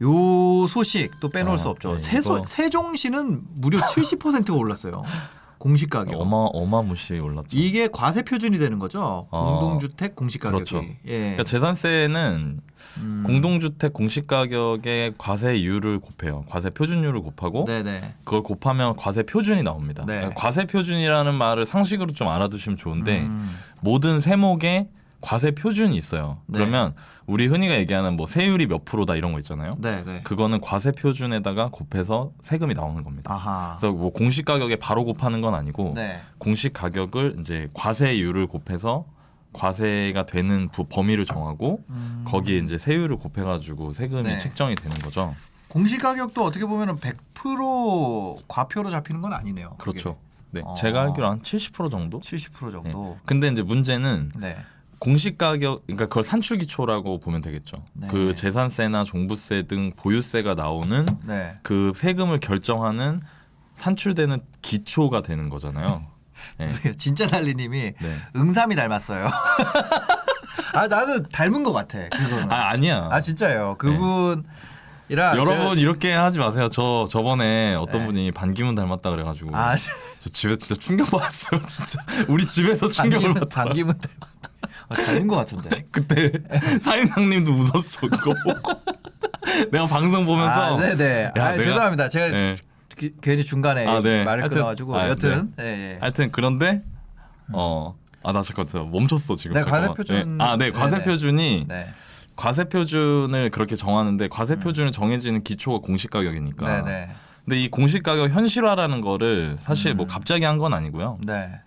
요 소식 또 빼놓을 수 없죠. 네, 이거 세종시는 무려 70%가 올랐어요. 공시 가격. 어마무시 올랐죠. 이게 과세 표준이 되는 거죠. 공동주택 공시 가격이. 그렇죠. 예. 그러니까 재산세는 공동주택 공시가격의 과세율을 곱해요. 과세 표준율을 곱하고 네네. 그걸 곱하면 과세 표준이 나옵니다. 네. 그러니까 과세 표준이라는 말을 상식으로 좀 알아두시면 좋은데 모든 세목에 과세 표준이 있어요. 네. 그러면 우리 흔히가 얘기하는 뭐 세율이 몇 프로다 이런 거 있잖아요. 네네. 그거는 과세 표준에다가 곱해서 세금이 나오는 겁니다. 아하. 그래서 뭐 공시 가격에 바로 곱하는 건 아니고 네. 공시 가격을 이제 과세율을 곱해서 과세가 되는 범위를 정하고 거기에 이제 세율을 곱해가지고 세금이 네. 책정이 되는 거죠. 공시 가격도 어떻게 보면은 100% 과표로 잡히는 건 아니네요. 그렇죠. 네, 어. 제가 알기로 한 70% 정도. 70% 네. 정도. 근데 이제 문제는 네. 공시 가격, 그러니까 그걸 산출기초라고 보면 되겠죠. 네. 그 재산세나 종부세 등 보유세가 나오는 네. 그 세금을 결정하는 산출되는 기초가 되는 거잖아요. 네. 진짜 달리님이 네. 응삼이 닮았어요. 아 나도 닮은 것 같아. 그거는. 아니야. 아 진짜예요. 그분이랑 여러분 이렇게 하지 마세요. 저번에 어떤 네. 분이 반기문 닮았다 그래가지고 아 저 집에 진짜 충격 받았어요. 진짜 우리 집에서 충격을 받았다. 반기문 닮았다. 닮은 것 같은데. 그때 사임당님도 웃었어 그거 보고. 내가 방송 보면서 아 네네. 야, 아, 내가- 죄송합니다. 제가 네. 괜히 중간에 네. 말을 하여튼, 끊어가지고 여튼 네. 하여튼 그런데 나 잠깐 멈췄어 지금. 네, 잠깐만. 과세표준. 네, 과세표준이 네. 과세표준을 그렇게 정하는데 과세표준을 정해지는 기초가 공시가격이니까. 네네. 근데 이 공시가격 현실화라는 거를 사실 뭐 갑자기 한 건 아니고요. 네.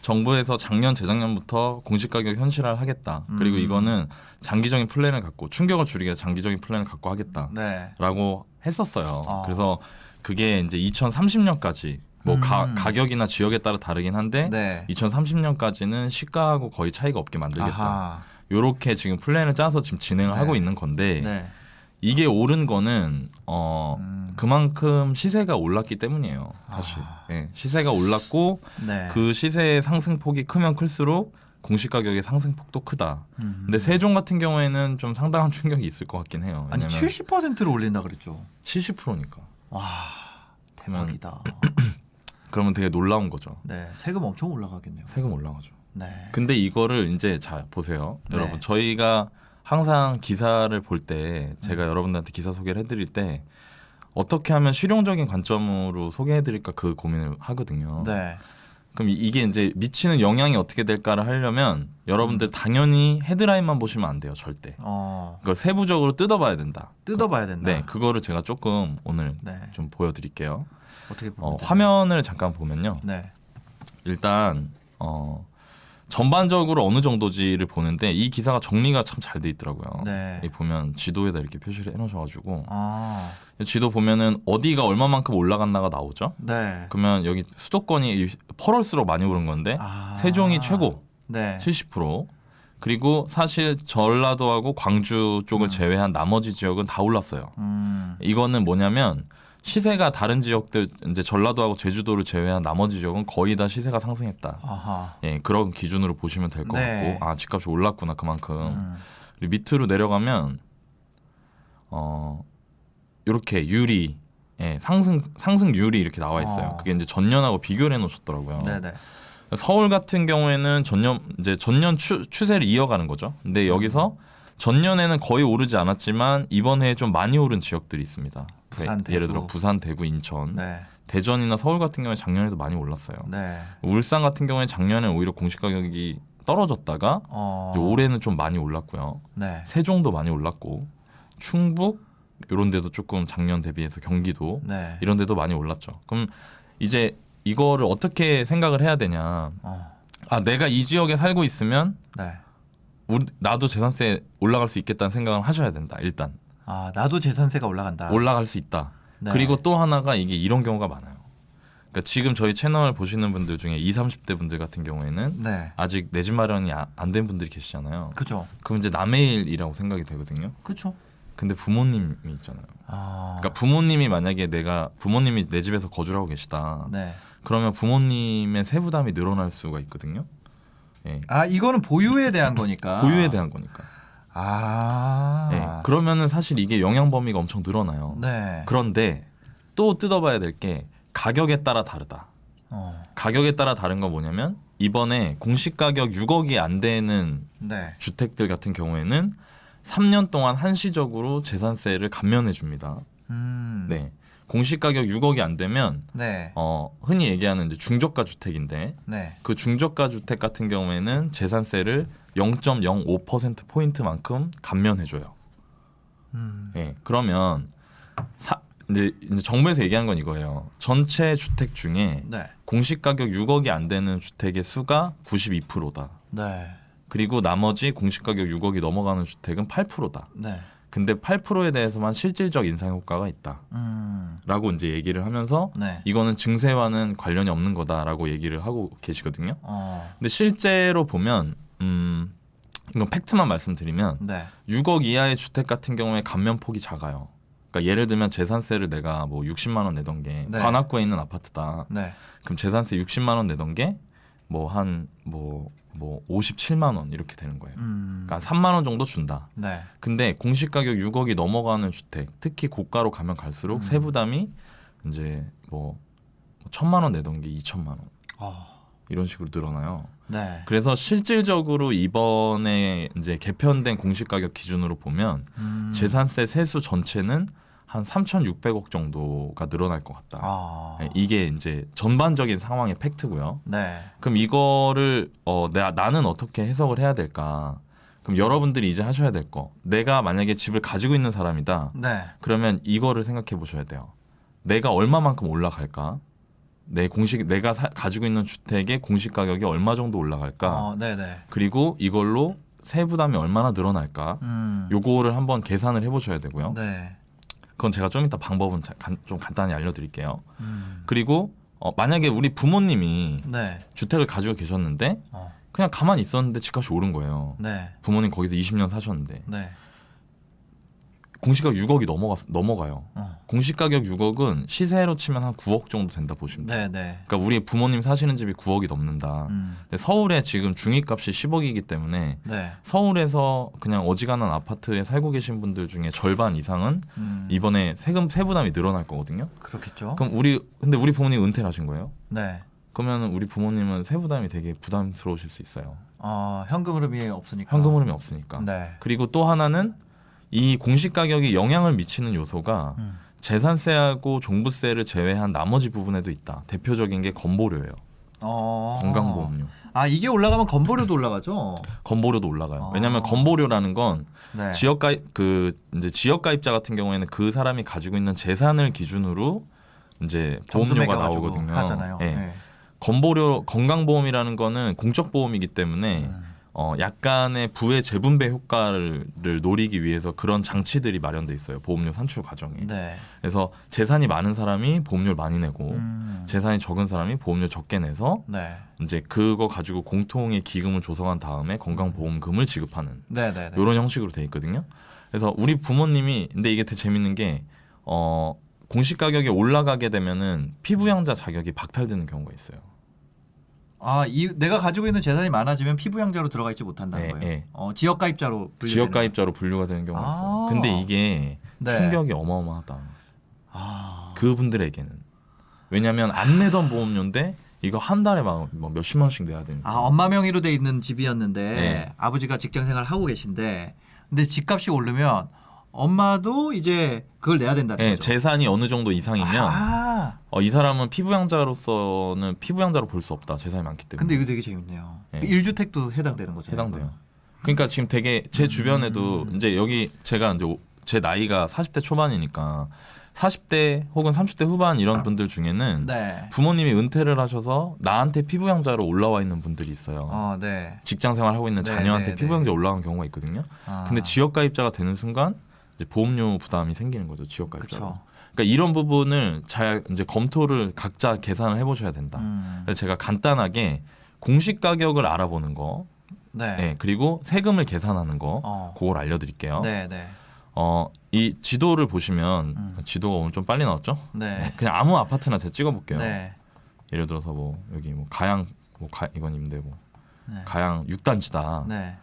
정부에서 작년 재작년부터 공시가격 현실화를 하겠다. 그리고 이거는 장기적인 플랜을 갖고 충격을 줄이기 위해 장기적인 플랜을 갖고 하겠다라고 네. 했었어요. 그래서 그게 이제 2030년까지 뭐 가격이나 지역에 따라 다르긴 한데 네. 2030년까지는 시가하고 거의 차이가 없게 만들겠다. 아하. 요렇게 지금 플랜을 짜서 지금 진행을 네. 하고 있는 건데 네. 이게 오른 거는 그만큼 시세가 올랐기 때문이에요. 사실. 네, 시세가 올랐고 네. 그 시세의 상승폭이 크면 클수록 공시가격의 상승폭도 크다. 근데 세종 같은 경우에는 좀 상당한 충격이 있을 것 같긴 해요. 아니 왜냐면 70%를 올린다 그랬죠. 70%니까. 와 대박이다. 그러면 되게 놀라운 거죠. 네. 세금 엄청 올라가겠네요. 세금 올라가죠. 네. 근데 이거를 이제 자 보세요. 네. 여러분 저희가 항상 기사를 볼 때 제가 여러분들한테 기사 소개를 해드릴 때 어떻게 하면 실용적인 관점으로 소개해드릴까 그 고민을 하거든요. 네. 그럼 이게 이제 미치는 영향이 어떻게 될까를 하려면 여러분들 당연히 헤드라인만 보시면 안 돼요. 절대. 그걸 세부적으로 뜯어봐야 된다. 뜯어봐야 된다. 네, 그거를 제가 조금 오늘 네. 좀 보여드릴게요. 어떻게 보면 되나요? 화면을 잠깐 보면요. 네. 일단 전반적으로 어느 정도지를 보는데 이 기사가 정리가 참 잘 돼 있더라고요. 네. 여기 보면 지도에다 이렇게 표시를 해놓으셔가지고 아. 지도 보면은 어디가 얼마만큼 올라갔나가 나오죠. 네. 그러면 여기 수도권이 퍼럴수록 많이 오른 건데 아. 세종이 최고 네. 70%. 그리고 사실 전라도하고 광주 쪽을 제외한 나머지 지역은 다 올랐어요. 이거는 뭐냐면 시세가 다른 지역들 이제 전라도하고 제주도를 제외한 나머지 지역은 거의 다 시세가 상승했다. 아하. 예, 그런 기준으로 보시면 될 것 네. 같고, 집값이 올랐구나 그만큼. 그리고 밑으로 내려가면 이렇게 유리, 상승률이 이렇게 나와 있어요. 그게 이제 전년하고 비교를 해놓으셨더라고요. 네네. 서울 같은 경우에는 전년 추세를 이어가는 거죠. 근데 여기서 전년에는 거의 오르지 않았지만 이번 해에 좀 많이 오른 지역들이 있습니다. 부산, 예를 대구. 들어 부산, 대구, 인천, 네. 대전이나 서울 같은 경우에 작년에도 많이 올랐어요. 네. 울산 같은 경우에 작년에 오히려 공시가격이 떨어졌다가 이제 올해는 좀 많이 올랐고요. 네. 세종도 많이 올랐고 충북 이런 데도 조금 작년 대비해서 경기도 네. 이런 데도 많이 올랐죠. 그럼 이제 이거를 어떻게 생각을 해야 되냐. 내가 이 지역에 살고 있으면 네. 나도 재산세 올라갈 수 있겠다는 생각을 하셔야 된다. 일단 아 나도 재산세가 올라간다. 올라갈 수 있다. 네. 그리고 또 하나가 이게 이런 경우가 많아요. 그러니까 지금 저희 채널 보시는 분들 중에 20, 30대 분들 같은 경우에는 네. 아직 내 집 마련이 안 된 분들이 계시잖아요. 그죠. 그럼 이제 남의 일이라고 생각이 되거든요. 그죠. 근데 부모님이 있잖아요. 아. 그러니까 부모님이 만약에 부모님이 내 집에서 거주를 하고 계시다. 네. 그러면 부모님의 세부담이 늘어날 수가 있거든요. 예. 아 이거는 보유에 대한 거니까. 보유에 대한 거니까. 아. 네, 그러면은 사실 이게 영향 범위가 엄청 늘어나요. 네. 그런데 또 뜯어봐야 될 게 가격에 따라 다르다. 가격에 따라 다른 건 뭐냐면 이번에 공시 가격 6억이 안 되는 네. 주택들 같은 경우에는 3년 동안 한시적으로 재산세를 감면해 줍니다. 네. 공시 가격 6억이 안 되면 네. 흔히 얘기하는 이제 중저가 주택인데 네. 그 중저가 주택 같은 경우에는 재산세를 0.05% 포인트만큼 감면해 줘요. 네. 그러면 이제 정부에서 얘기하는 건 이거예요. 전체 주택 중에 네. 공시 가격 6억이 안 되는 주택의 수가 92%다. 네. 그리고 나머지 공시 가격 6억이 넘어가는 주택은 8%다. 네. 근데 8%에 대해서만 실질적 인상 효과가 있다. 라고 이제 얘기를 하면서 네. 이거는 증세와는 관련이 없는 거다라고 얘기를 하고 계시거든요. 근데 실제로 보면 이건 팩트만 말씀드리면 네. 6억 이하의 주택 같은 경우에 감면폭이 작아요. 그러니까 예를 들면 재산세를 내가 뭐 60만 원 내던 게 네. 관악구에 있는 아파트다. 네. 그럼 재산세 60만 원 내던 게 뭐 한 뭐 57만 원 이렇게 되는 거예요. 그러니까 3만 원 정도 준다. 네. 근데 공시 가격 6억이 넘어가는 주택, 특히 고가로 가면 갈수록 세부담이 이제 뭐 1,000만 원 내던 게 2천만 원 이런 식으로 늘어나요. 네. 그래서 실질적으로 이번에 이제 개편된 공시 가격 기준으로 보면 재산세 세수 전체는 한 3,600억 정도가 늘어날 것 같다. 네, 이게 이제 전반적인 상황의 팩트고요. 네. 그럼 이거를 나는 어떻게 해석을 해야 될까? 그럼 여러분들이 이제 하셔야 될 거. 내가 만약에 집을 가지고 있는 사람이다. 네. 그러면 이거를 생각해 보셔야 돼요. 내가 얼마만큼 올라갈까? 내가 가지고 있는 주택의 공시 가격이 얼마 정도 올라갈까? 네네. 그리고 이걸로 세부담이 얼마나 늘어날까? 요거를 한번 계산을 해보셔야 되고요. 네. 그건 제가 좀 이따 방법은 좀 간단히 알려드릴게요. 그리고 만약에 우리 부모님이 네. 주택을 가지고 계셨는데 그냥 가만히 있었는데 집값이 오른 거예요. 네. 부모님 거기서 20년 사셨는데 네. 공시가격 6억이 넘어가요. 공시가격 6억은 시세로 치면 한 9억 정도 된다 보시면 돼요. 네. 그러니까 우리 부모님 사시는 집이 9억이 넘는다. 근데 서울에 지금 중위값이 10억이기 때문에 네. 서울에서 그냥 어지간한 아파트에 살고 계신 분들 중에 절반 이상은 이번에 세부담이 늘어날 거거든요. 그렇겠죠. 그럼 근데 우리 부모님 은퇴를 하신 거예요? 네. 그러면 우리 부모님은 세부담이 되게 부담스러우실 수 있어요. 현금 흐름이 없으니까. 현금 흐름이 없으니까. 네. 그리고 또 하나는 이 공시 가격이 영향을 미치는 요소가 재산세하고 종부세를 제외한 나머지 부분에도 있다. 대표적인 게 건보료예요. 건강보험료. 이게 올라가면 건보료도 올라가죠. 건보료도 올라가요. 왜냐하면 건보료라는 건 네. 이제 지역가입자 같은 경우에는 그 사람이 가지고 있는 재산을 기준으로 이제 보험료가 나오거든요. 하잖아요. 네. 네. 건강보험이라는 거는 공적 보험이기 때문에 약간의 부의 재분배 효과를 노리기 위해서 그런 장치들이 마련돼 있어요. 보험료 산출 과정에. 네. 그래서 재산이 많은 사람이 보험료를 많이 내고 재산이 적은 사람이 보험료 적게 내서 네. 이제 그거 가지고 공통의 기금을 조성한 다음에 건강보험금을 지급하는 네. 이런 형식으로 돼 있거든요. 그래서 우리 부모님이 근데 이게 되게 재밌는 게 공시 가격이 올라가게 되면은 피부양자 자격이 박탈되는 경우가 있어요. 내가 가지고 있는 재산이 많아지면 피부양자로 들어가 있지 못한다는 네, 거예요. 네. 지역가입자로 지역가입자로 분류가 되는 경우가 있어요. 근데 이게 네. 충격이 어마어마하다. 그분들에게는. 왜냐하면 안 내던 보험료인데 이거 한 달에 막 몇십만 원씩 내야 되니까. 엄마 명의로 돼 있는 집이었는데 네. 아버지가 직장생활 하고 계신데 근데 집값이 오르면 엄마도 이제 그걸 내야 된다는 네, 거죠. 재산이 어느 정도 이상이면 이 사람은 피부양자로서는 피부양자로 볼 수 없다. 재산이 많기 때문에. 근데 이거 되게 재밌네요. 네. 1주택도 해당되는 거죠. 해당돼요. 그러니까 지금 되게 제 주변에도 이제 여기 제가 이제 제 나이가 40대 초반이니까 40대 혹은 30대 후반 이런 분들 중에는 네. 부모님이 은퇴를 하셔서 나한테 피부양자로 올라와 있는 분들이 있어요. 네. 직장 생활하고 있는 네, 자녀한테 네, 피부양자 올라간 경우가 있거든요. 근데 지역가입자가 되는 순간 이제 보험료 부담이 생기는 거죠. 지역가입자로. 그쵸. 그러니까 이런 부분을 잘 이제 검토를 각자 계산을 해보셔야 된다. 그래서 제가 간단하게 공시 가격을 알아보는 거, 네, 그리고 세금을 계산하는 거, 그걸 알려드릴게요. 네. 이 지도를 보시면 지도가 오늘 좀 빨리 나왔죠? 네. 그냥 아무 아파트나 제가 찍어볼게요. 네. 예를 들어서 여기 가양 이건 임대고 네. 가양 6단지다. 네.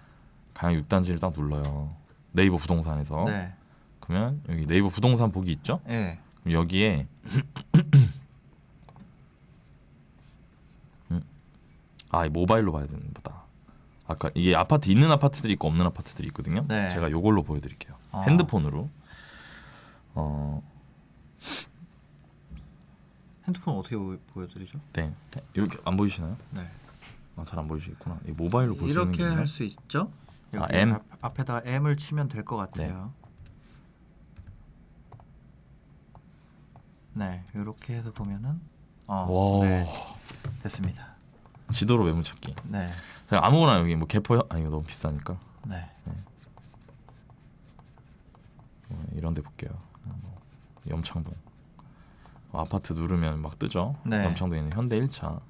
가양 6단지를 딱 눌러요. 네이버 부동산에서. 네. 그러면 여기 네이버 부동산 보기 있죠? 예. 그럼 여기에 이 모바일로 봐야 되는 보다. 아까 이게 아파트 있는 아파트들이 있고 없는 아파트들이 있거든요. 네. 제가 요걸로 보여드릴게요. 핸드폰으로. 핸드폰 어떻게 보여드리죠? 네. 여기 안 보이시나요? 네. 잘 안 보이시겠구나. 이 모바일로 볼 수 있는 게 이렇게 있나요? 할 수 있죠? 여기 M. 앞에다가 M을 치면 될 것 같아요. 네, 이렇게 해서 보면은 와. 네, 됐습니다. 지도로 메모 찾기. 네, 제가 아무거나 여기 뭐 개포 이거 너무 비싸니까 네, 이런 데 볼게요. 염창동. 아파트 누르면 막 뜨죠. 네. 염창동에 있는 현대 1차.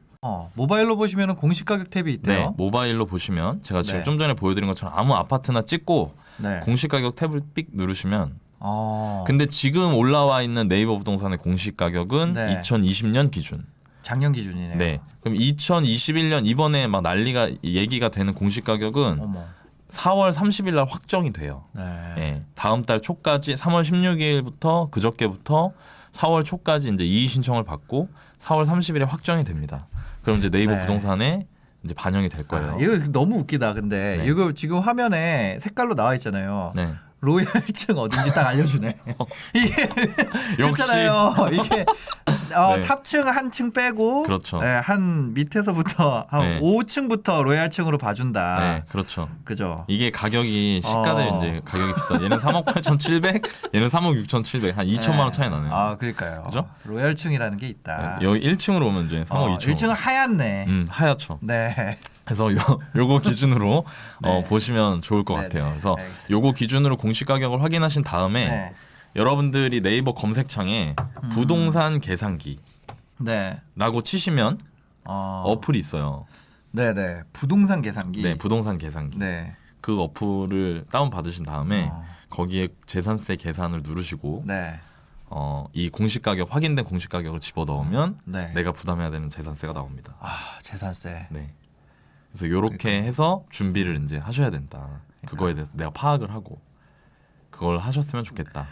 모바일로 보시면은 공시 가격 탭이 있대요. 네, 모바일로 보시면 제가 지금 네. 좀 전에 보여드린 것처럼 아무 아파트나 찍고 네. 공시 가격 탭을 삑 누르시면. 어, 근데 지금 올라와 있는 네이버 부동산의 공시 가격은 네. 2020년 기준. 작년 기준이네요. 네. 그럼 2021년 이번에 막 난리가 얘기가 되는 공시 가격은 어머. 4월 30일 날 확정이 돼요. 네. 예, 다음 달 초까지 3월 16일부터 그저께부터 4월 초까지 이제 이의 신청을 받고 4월 30일에 확정이 됩니다. 그럼 이제 네이버 네. 부동산에 이제 반영이 될 거예요. 이거 너무 웃기다. 근데 네. 이거 지금 화면에 색깔로 나와 있잖아요. 네. 로얄층 어딘지 딱 알려주네. 이게 역시. 그렇잖아요. 이게 네. 탑층 한 층 빼고 그렇죠. 네, 한 밑에서부터 한 네. 5층부터 로얄층으로 봐준다. 네, 그렇죠. 그죠? 이게 가격이 시가대 이제 가격이 비싸. 얘는 3억 8,700, 얘는 3억 6,700, 한 2천만 원 차이 나네요. 그러니까요. 그죠? 로얄층이라는 게 있다. 여기 1층으로 오면 이제 3억 2천. 1층은 하얗네. 하얗죠. 네. 그래서 요거 기준으로 네. 보시면 좋을 것 네, 같아요. 네. 그래서 알겠습니다. 요거 기준으로 공시 가격을 확인하신 다음에 네. 여러분들이 네이버 검색창에 부동산 계산기라고 네. 치시면 어. 어플이 있어요. 네네. 부동산 계산기. 네, 부동산 계산기. 네. 그 어플을 다운 받으신 다음에 어. 거기에 재산세 계산을 누르시고 네. 이 공시 가격 확인된 공시 가격을 집어 넣으면 네. 내가 부담해야 되는 재산세가 나옵니다. 재산세. 네. 그래서 요렇게 해서 준비를 이제 하셔야 된다. 그거에 대해서 내가 파악을 하고 그걸 하셨으면 좋겠다.